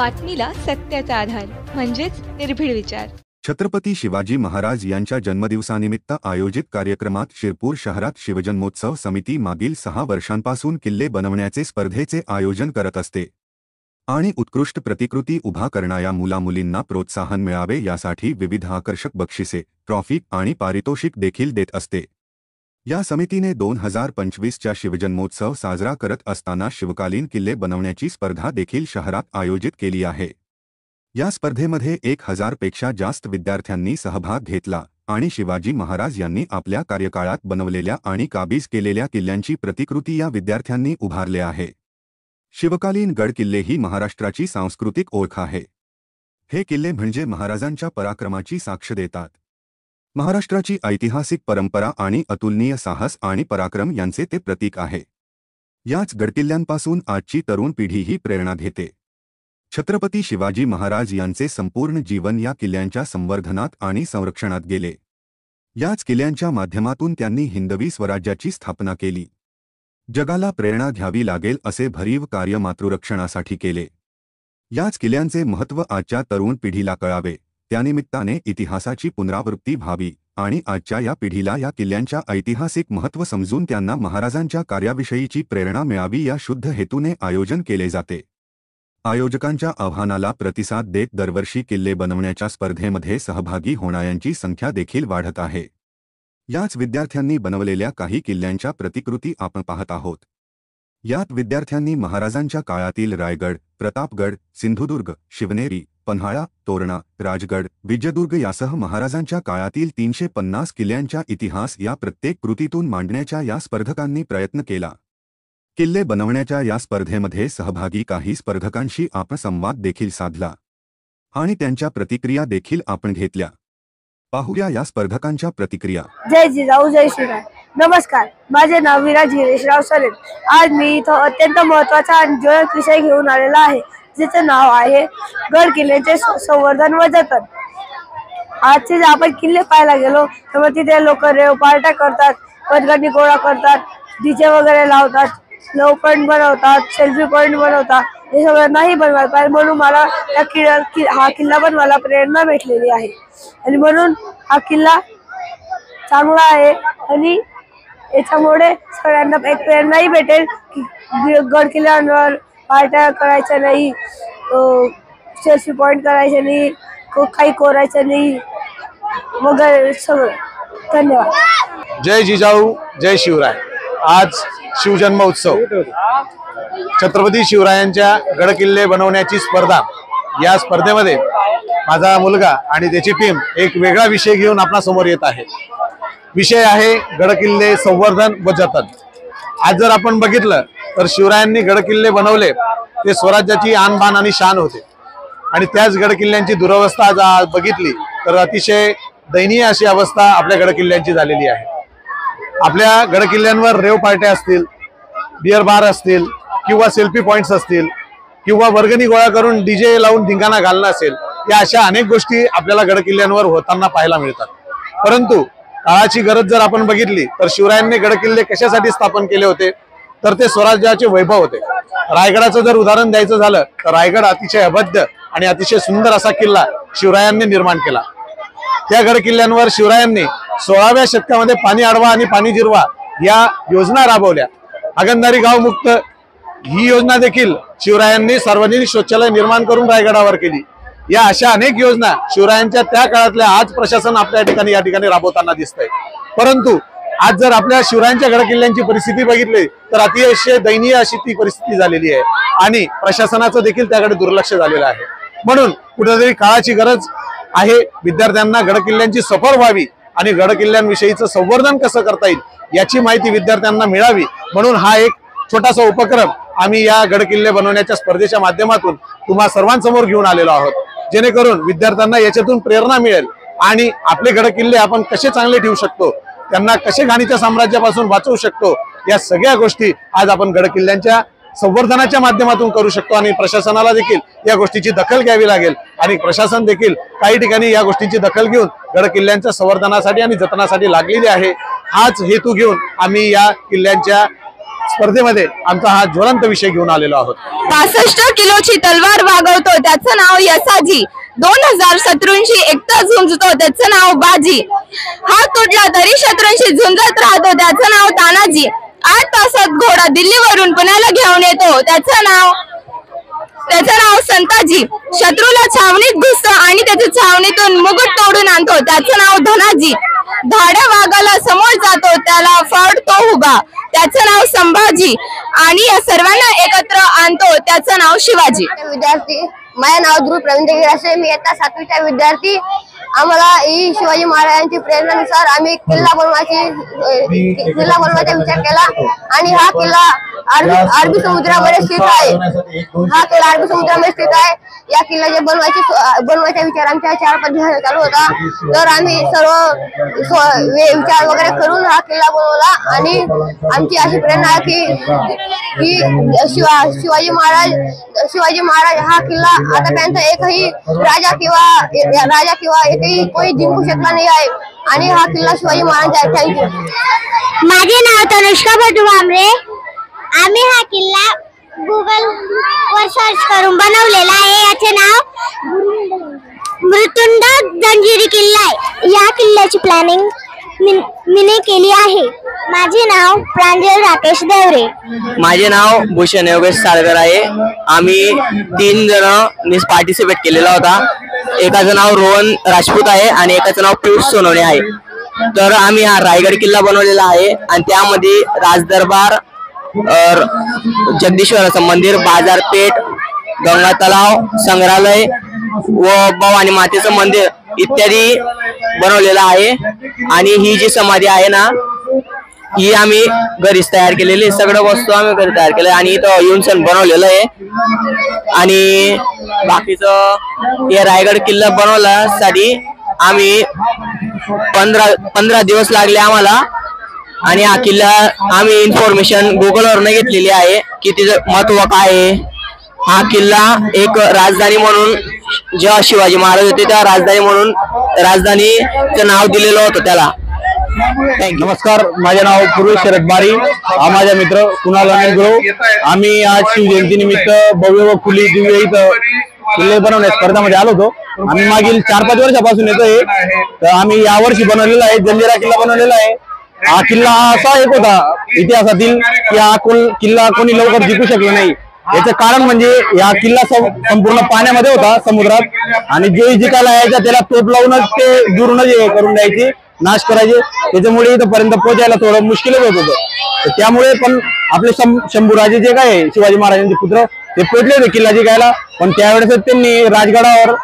बातमीला सत्याचा आधार म्हणजेच निर्भीड विचार। छत्रपती शिवाजी महाराज यांच्या जन्मदिवसानिमित्त आयोजित कार्यक्रमात शिरपूर शहरात शिवजन्मोत्सव समिती मागील 6 वर्षांपासून किल्ले बनवण्याचे स्पर्धेचे आयोजन करत असते आणि उत्कृष्ट प्रतिकृती उभा करणाऱ्या मुलामुलींना प्रोत्साहन मिळावे यासाठी विविध आकर्षक बक्षिसे, ट्रॉफी आणि पारितोषिक देखील देत असते। या समितीने 2025च्या शिवजन्मोत्सव साजरा करत असताना शिवकालीन किल्ले बनवण्याची स्पर्धा देखील शहरात आयोजित केली आहे। या स्पर्धेमध्ये 1000 पेक्षा जास्त विद्यार्थ्यांनी सहभाग घेतला आणि शिवाजी महाराज यांनी आपल्या कार्यकाळात बनवलेल्या आणि काबीज केलेल्या किल्ल्यांची प्रतिकृती या विद्यार्थ्यांनी उभारले आहे। शिवकालीन गड किल्ले ही महाराष्ट्राची सांस्कृतिक ओळख आहे। हे किल्ले म्हणजे महाराजांच्या पराक्रमाची साक्ष देतात। महाराष्ट्राची ऐतिहासिक परंपरा आणि अतुलनीय साहस आणि पराक्रम यांचे ते प्रतीक आहे। याच गडकिल्ल्यांपासून आजची तरुण पिढी ही प्रेरणा घेते। छत्रपती शिवाजी महाराज यांचे संपूर्ण जीवन या किल्ल्यांच्या संवर्धनात आणि संरक्षणात गेले। याच किल्ल्यांच्या माध्यमातून त्यांनी हिंदवी स्वराज्याची स्थापना केली। जगाला प्रेरणा घ्यावी लागेल असे भरीव कार्य मातृरक्षणासाठी केले। याच किल्ल्यांचे महत्त्व आजच्या तरुण पिढीला कळावे, त्यानिमित्ताने इतिहासाची पुनरावृत्ती व्हावी आणि आजच्या या पिढीला या किल्ल्यांच्या ऐतिहासिक महत्त्व समजून त्यांना महाराजांच्या कार्याविषयीची प्रेरणा मिळावी या शुद्ध हेतूने आयोजन केले जाते। आयोजकांच्या आव्हानाला प्रतिसाद देत दरवर्षी किल्ले बनवण्याच्या स्पर्धेमध्ये सहभागी होणाऱ्यांची संख्या देखील वाढत आहे। याच विद्यार्थ्यांनी बनवलेल्या काही किल्ल्यांच्या प्रतिकृती आपण पाहत आहोत। यात विद्यार्थ्यांनी महाराजांच्या काळातील रायगड, प्रतापगड, सिंधुदुर्ग, शिवनेरी, पन्हाळा, तोरणा, राजगड, विजयदुर्ग यासह महाराजांच्या काळातील 350 किल्ल्यांचा इतिहास या प्रत्येक कृतीतून मांडण्याचा या स्पर्धकांनी प्रयत्न केला। किल्ले बनवण्याच्या या स्पर्धेमध्ये सहभागी काही स्पर्धकांशी आपण संवाद देखील साधला आणि त्यांच्या प्रतिक्रिया देखील आपण घेतल्या। पाहूया या स्पर्धकांच्या प्रतिक्रिया। जय जिजाऊ जय श्रीराम। नमस्कार, माझे नाव विराज गिरीशराव सरेन। आज मी इथं अत्यंत महत्त्वाचा आणि ज्वलंत विषय घेऊन आलेला आहे, जिचे नाव आहे गड किल्ल्याचे संवर्धन व जतन। आजचे जर आपण किल्ले पाहायला गेलो तर मग तिथे लोक रेव पार्ट्या करतात, पदगणी गोळा करतात, डीजे वगैरे लावतात, लव पॉइंट बनवतात, सेल्फी पॉइंट बनवतात। हे सगळं नाही बनवायला पाहिजे, म्हणून मला हा किल्ला बनवायला प्रेरणा भेटलेली आहे आणि म्हणून हा किल्ला चांगला आहे आणि याच्यामुळे सगळ्यांना एक प्रेरणाही भेटेल की गड किल्ल्यांवर पार्ट्या करायच्या नाही, सेल्फी पॉइंट करायचे नाही, काही कोरायचं नाही वगैरे सगळं। धन्यवाद। जय जिजाऊ जय शिवराय। आज शिवजन्मोत्सव, छत्रपती शिवरायांच्या गडकिल्ले बनवण्याची स्पर्धा। या स्पर्धेमध्ये माझा मुलगा आणि त्याची टीम एक वेगळा विषय घेऊन आपल्या समोर येत आहे। विषय आहे गडकिल्ले संवर्धन व जतन। आज जर आपण बघितलं तर शिवरायांनी गडकिल्ले बनवले ते स्वराज्याची आणबाण आणि शान होते आणि त्याच गडकिल्ल्यांची दुरवस्था आज बघितली तर अतिशय दयनीय अशी अवस्था आपल्या गडकिल्ल्यांची झालेली आहे। आपल्या गडकिल्ल्यांवर रेव पार्ट्या असतील, बियर बार असतील किंवा सेल्फी पॉइंट्स असतील किंवा वर्गणी गोळा करून डीजे लावून धिंगाणा घालणं असेल, या अशा अनेक गोष्टी आपल्याला गडकिल्ल्यांवर होताना पाहायला मिळतात। परंतु काळाची गरज जर आपण बघितली तर शिवरायांनी गडकिल्ले कशासाठी स्थापन केले होते तर ते स्वराज्याचे वैभव होते। रायगडाचं जर उदाहरण द्यायचं झालं तर रायगड अतिशय अभद्र आणि अतिशय सुंदर असा किल्ला शिवरायांनी निर्माण केला। त्या गडकिल्ल्यांवर शिवरायांनी 16व्या शतकामध्ये पाणी अडवा आणि पाणी जिरवा या योजना राबवल्या। हागणदारी गाव मुक्त ही योजना देखील शिवरायांनी सार्वजनिक शौचालय निर्माण करून रायगडावर केली। या अशा अनेक योजना शिवरायांच्या त्या काळातल्या आज प्रशासन आपल्या ठिकाणी या ठिकाणी राबवताना दिसतंय। परंतु आज जर आपल्या शिवरायांच्या गडकिल्ल्यांची परिस्थिती बघितली तर अतिशय दयनीय अशी ती परिस्थिती झालेली आहे आणि प्रशासनाचं देखील त्याकडे दुर्लक्ष झालेलं आहे। म्हणून कुठेतरी काळाची गरज आहे, विद्यार्थ्यांना गडकिल्ल्यांची सफर व्हावी आणि गडकिल्ल्यांविषयीचं संवर्धन कसं करता येईल याची माहिती विद्यार्थ्यांना मिळावी, म्हणून हा एक छोटासा उपक्रम आम्ही या गडकिल्ले बनवण्याच्या स्पर्धेच्या माध्यमातून तुम्हा सर्वांसमोर घेऊन आलेलो आहोत, जेणेकरून विद्यार्थ्यांना याच्यातून प्रेरणा मिळेल आणि आपले गडकिल्ले आपण कसे चांगले ठेवू शकतो, त्यांना कसे घाणीच्या साम्राज्यापासून वाचवू शकतो, या सगळ्या गोष्टी आज आपण गडकिल्ल्यांच्या संवर्धनाच्या माध्यमातून करू शकतो आणि प्रशासनाला देखील या गोष्टीची दखल घ्यावी लागेल आणि प्रशासन देखील काही ठिकाणी या गोष्टींची दखल घेऊन गडकिल्ल्यांच्या संवर्धनासाठी आणि जतनासाठी लागलेली आहे। हाच हेतू घेऊन आम्ही या किल्ल्यांच्या स्पर्धेमध्ये आमचा हा ज्वलंत विषय घेऊन आलेलो आहोत. 65 किलोची तलवार वागवतो त्याचं नाव यसाजी. 2000 शत्रूंशी एकटा झुंजतो त्याचं नाव बाजी. हात तुटला तरी शत्रूंशी झुंजत राहतो त्याचं नाव तानाजी. 8 तासात घोडा दिल्लीवरून पुण्याला घेऊन येतो त्याचं नाव संताजी. शत्रूला छावणीत घुसतो आणि त्याच्या छावणीतून मुकुट तोडून आणतो त्याचं नाव धनाजी. धाड्या वाघाला समोर जातो त्याला फाडतो उभा त्याचं नाव संभाजी. आणि या सर्वांना एकत्र आणतो त्याचं नाव शिवाजी. विद्यार्थी, माझे नाव ध्रुव प्रवीण देगीर, मी इयत्ता 7वीचा विद्यार्थी. आम्हाला ही शिवाजी महाराजांची प्रेरणेनुसार आम्ही किल्ला बनवायचा विचार केला आणि हा किल्ला अरबी समुद्रामध्ये स्थित आहे. हा किल्ला अरबी समुद्रामध्ये स्थित आहे. या किल्ल्याचे बनवायचा विचार आमच्या 4-5 दिवस चालू होता. तर आम्ही सर्व विचार वगैरे करून हा किल्ला बनवला आणि आमची अशी प्रेरणा आहे की शिवाजी महाराज हा किल्ला आतापर्यंत एकही राजा किंवा एकही कोणी जिंकू शकला नाही आहे आणि हा किल्ला शिवाजी महाराज आहे. थँक्यू. माझे नाव तनुष्का भटू भामरे. आम्ही हा किल्ला गुगल वर सर्च करून बनवलेला आहे. याचे नाव मृत्युंड जंजिरी किल्ला आहे. या किल्ल्याची प्लॅनिंग मीने केली आहे. माझे नाव प्रांजल राकेश देवरे. माझे नाव भूषण योगेश साळकर आहे. आम्ही 3 जण पार्टिसिपेट केलेला होता. एकाचं नाव रोहन राजपूत आहे आणि एकाचं नाव पियुष सोनवणे आहे. तर आम्ही हा रायगड किल्ला बनवलेला आहे आणि त्यामध्ये राजदरबार, जगदीश्वराचं मंदिर, बाजारपेठ, गंगा तलाव, संग्रहालय व भवानी मातेचं मंदिर इत्यादी बनवलेला आहे. आणि ही जी समाधी आहे ना, ही आम्ही घरीच तयार केलेली. सगळं वस्तू आम्ही घरी तयार केलं आणि इथं येऊन सण बनवलेलं आहे. आणि बाकीचं हे रायगड किल्ला बनवण्यासाठी आम्ही 15 दिवस लागले आम्हाला. आणि हा किल्ला आम्ही इन्फॉर्मेशन गुगलवरून घेतलेली आहे की तिचं महत्व काय आहे. हा किल्ला एक राजधानी म्हणून, जेव्हा शिवाजी महाराज होते तेव्हा राजधानी म्हणून राजधानीचं नाव दिलेलं होतं त्याला. नमस्कार, माझे नाव पूर्वी शरद बारी. हा माझा मित्र कुणाल अनिल. आम्ही आज शिवजयंती निमित्त भव्य व खुली दिव्य इथं किल्ले बनवण्या स्पर्धामध्ये आलो होतो. आम्ही मागील 4-5 वर्षापासून येतोय. तर आम्ही यावर्षी बनवलेला आहे, जंजिरा किल्ला बनवलेला आहे. हा किल्ला असा एक होता इतिहासातील की हा किल्ला कोणी लवकर जिंकू शकला नाही. याचं कारण म्हणजे या किल्ला संपूर्ण पाण्यामध्ये होता, समुद्रात. आणि जे जिंकायला यायचा त्याला तोप लावूनच ते दुरूनच करून द्यायचे, नाश करायचे. त्याच्यामुळे इथपर्यंत पोहोचायला थोडं मुश्किलच होत होतं. त्यामुळे पण आपले शंभूराजे जे काय शिवाजी महाराजांचे पुत्र ते पोहोचले होते किल्ला जिंकायला. पण त्यावेळेस त्यांनी राजगडावर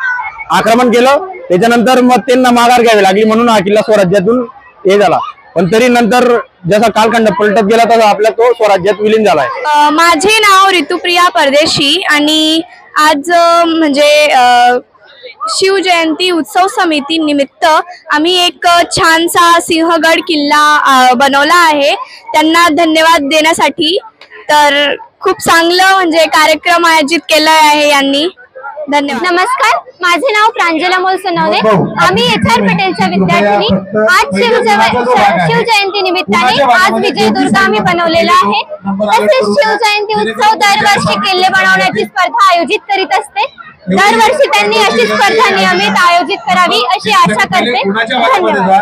आक्रमण केलं. त्याच्यानंतर मग त्यांना माघार घ्यावी लागली, म्हणून हा किल्ला स्वराज्यातून हे झाला. पण तरी नंतर जसा कालखंड पलटत गेला तसा आपला तो स्वराज्यात विलीन झालाय. माझे नाव ऋतुप्रिया परदेशी आणि आज म्हणजे शिवजयंती उत्सव समिती निमित्त आम्ही एक छानसा सिंहगड किल्ला बनवला आहे. त्यांना धन्यवाद देण्यासाठी. तर खूप चांगलं म्हणजे कार्यक्रम आयोजित केला आहे यांनी. धन्यवाद. नमस्कार, माझे नाव प्रांजल अमोल सोनवणे. आम्ही HR पटेलच्या विद्यार्थी. आज शिवजयंती निमित्ताने आज विजयदुर्ग आम्ही बनवलेला आहे. तसेच शिवजयंती उत्सव दरवर्षी किल्ले बनवण्याची स्पर्धा आयोजित करीत असते. दरवर्षी त्यांनी अशी स्पर्धा नियमित आयोजित करावी अशी आशा करते. धन्यवाद.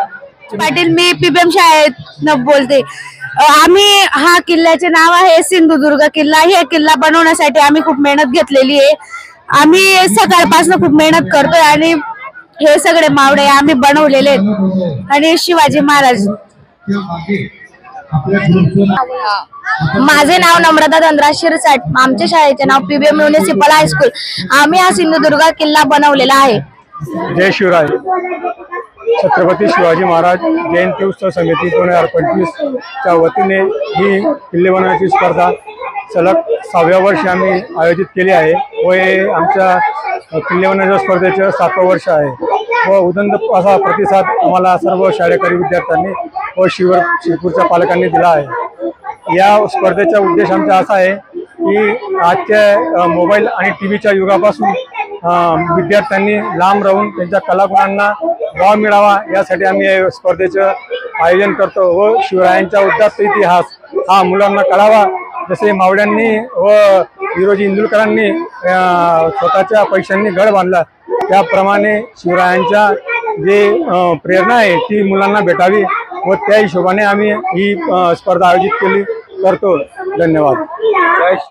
पाटील, मी PBM शाळेत बोलते. आम्ही हा किल्ल्याचे नाव आहे सिंधुदुर्ग किल्ला. हे किल्ला बनवण्यासाठी आम्ही खूप मेहनत घेतलेली आहे. आम्ही सकाळपासून खूप मेहनत करतोय आणि हे सगळे मावळे आम्ही बनवलेले आहेत. आणि शिवाजी महाराज. माझे नाव नम्रता धनराज शिरसाट. आमच्या शाळेचे नाव PBM म्युनिसिपल हायस्कूल. आम्ही हा सिंधुदुर्ग किल्ला बनवलेला आहे. जय शिवराय. छत्रपती शिवाजी महाराज जयंती उत्सव समिती 2025 च्या वतीने ही किल्ले बनवण्याची स्पर्धा सलग 6व्या वर्षी आम्ही आयोजित केली आहे व हे आमच्या किल्ले बनवण्याच्या स्पर्धेचं 7वं वर्ष आहे व उदंड असा प्रतिसाद आम्हाला सर्व शाळकरी विद्यार्थ्यांनी व शिरपूरच्या पालकांनी दिला आहे. या स्पर्धेचा उद्देश आमचा असा आहे की आजच्या मोबाईल आणि टीव्हीच्या युगापासून विद्यार्थ्यांनी लांब राहून त्यांच्या कलागुणांना वाव मिळावा यासाठी आम्ही स्पर्धेचं आयोजन करतो व शिवरायांचा उदात्त इतिहास हा मुलांना कळावा जसे मावळ्यांनी व विरोजी इंदुरकरांनी स्वतःच्या पैशांनी गड बांधला, त्याप्रमाणे शिवरायांच्या जे प्रेरणा आहे ती मुलांना भेटावी व त्या हिशोबाने आम्ही ही स्पर्धा आयोजित केली करतो. धन्यवाद.